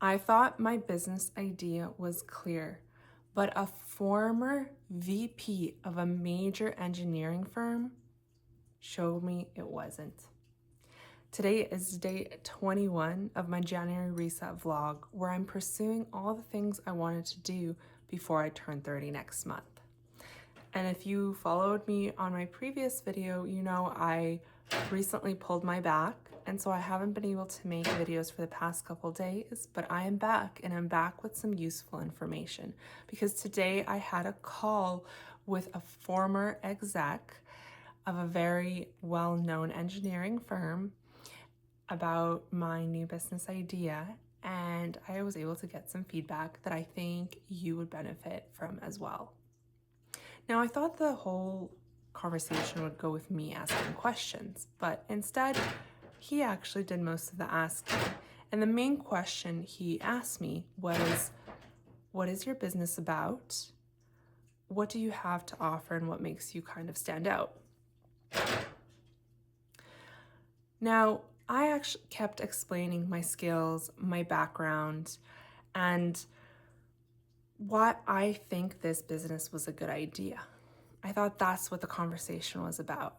I thought my business idea was clear, but a former VP of a major engineering firm showed me it wasn't. Today is day 21 of my January reset vlog, where I'm pursuing all the things I wanted to do before I turn 30 next month. And if you followed me on my previous video, you know I recently pulled my back, and so I haven't been able to make videos for the past couple days, but I am back, and I'm back with some useful information because today I had a call with a former exec of a very well-known engineering firm about my new business idea, and I was able to get some feedback that I think you would benefit from as well. Now, I thought the whole conversation would go with me asking questions, but instead, he actually did most of the asking. And the main question he asked me was, what is your business about? What do you have to offer, and what makes you kind of stand out? Now, I actually kept explaining my skills, my background, and why I think this business was a good idea. I thought that's what the conversation was about.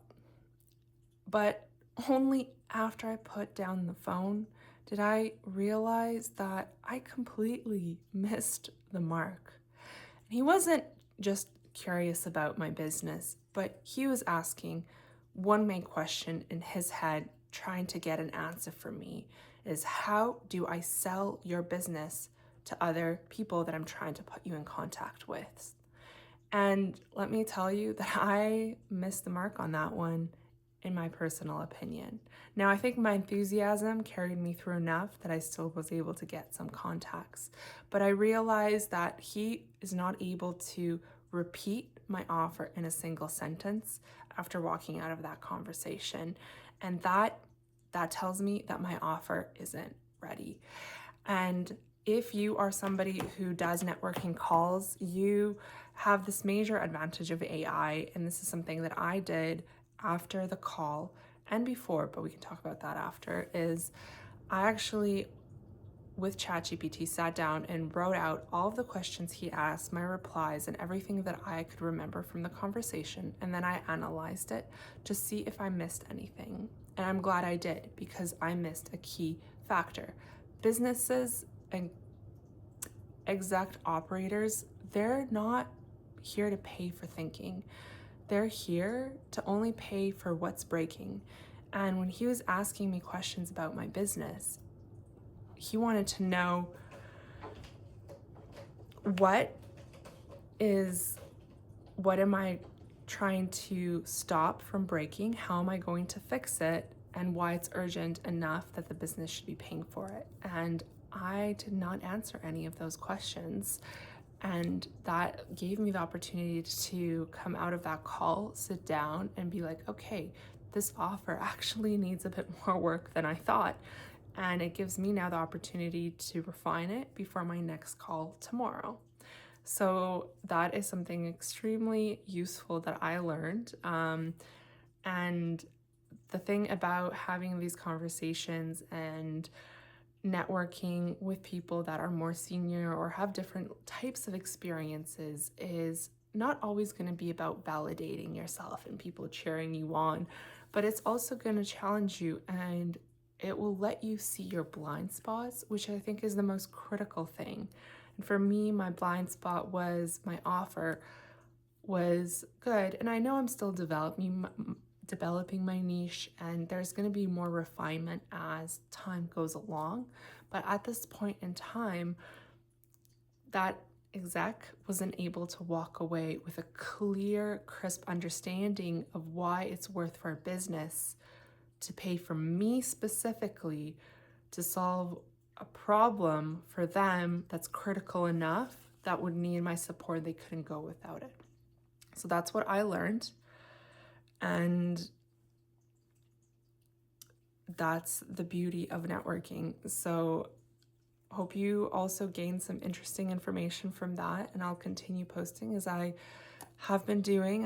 But only after I put down the phone did I realize that I completely missed the mark. And he wasn't just curious about my business, but he was asking one main question in his head, trying to get an answer from me, is how do I sell your business to other people that I'm trying to put you in contact with? And let me tell you that I missed the mark on that one, in my personal opinion. Now, I think my enthusiasm carried me through enough that I still was able to get some contacts, but I realized that he is not able to repeat my offer in a single sentence after walking out of that conversation. And that tells me that my offer isn't ready. And if you are somebody who does networking calls, you have this major advantage of AI. And this is something that I did after the call and before, but we can talk about that after, is I actually, with ChatGPT, sat down and wrote out all of the questions he asked, my replies, and everything that I could remember from the conversation. And then I analyzed it to see if I missed anything. And I'm glad I did, because I missed a key factor. Businesses and exec operators, they're not here to pay for thinking. They're here to only pay for what's breaking. And when he was asking me questions about my business, he wanted to know what am I trying to stop from breaking? How am I going to fix it? And why it's urgent enough that the business should be paying for it. And I did not answer any of those questions. And that gave me the opportunity to come out of that call, sit down, and be like, okay, this offer actually needs a bit more work than I thought. And it gives me now the opportunity to refine it before my next call tomorrow. So that is something extremely useful that I learned. And the thing about having these conversations and networking with people that are more senior or have different types of experiences is not always going to be about validating yourself and people cheering you on, but it's also going to challenge you, and it will let you see your blind spots, which I think is the most critical thing. And for me, my blind spot was my offer was good, and I know I'm still developing my niche, and there's going to be more refinement as time goes along. But at this point in time, that exec wasn't able to walk away with a clear, crisp understanding of why it's worth for a business to pay for me specifically to solve a problem for them that's critical enough that would need my support. They couldn't go without it. So that's what I learned. And that's the beauty of networking. So hope you also gain some interesting information from that, and I'll continue posting as I have been doing.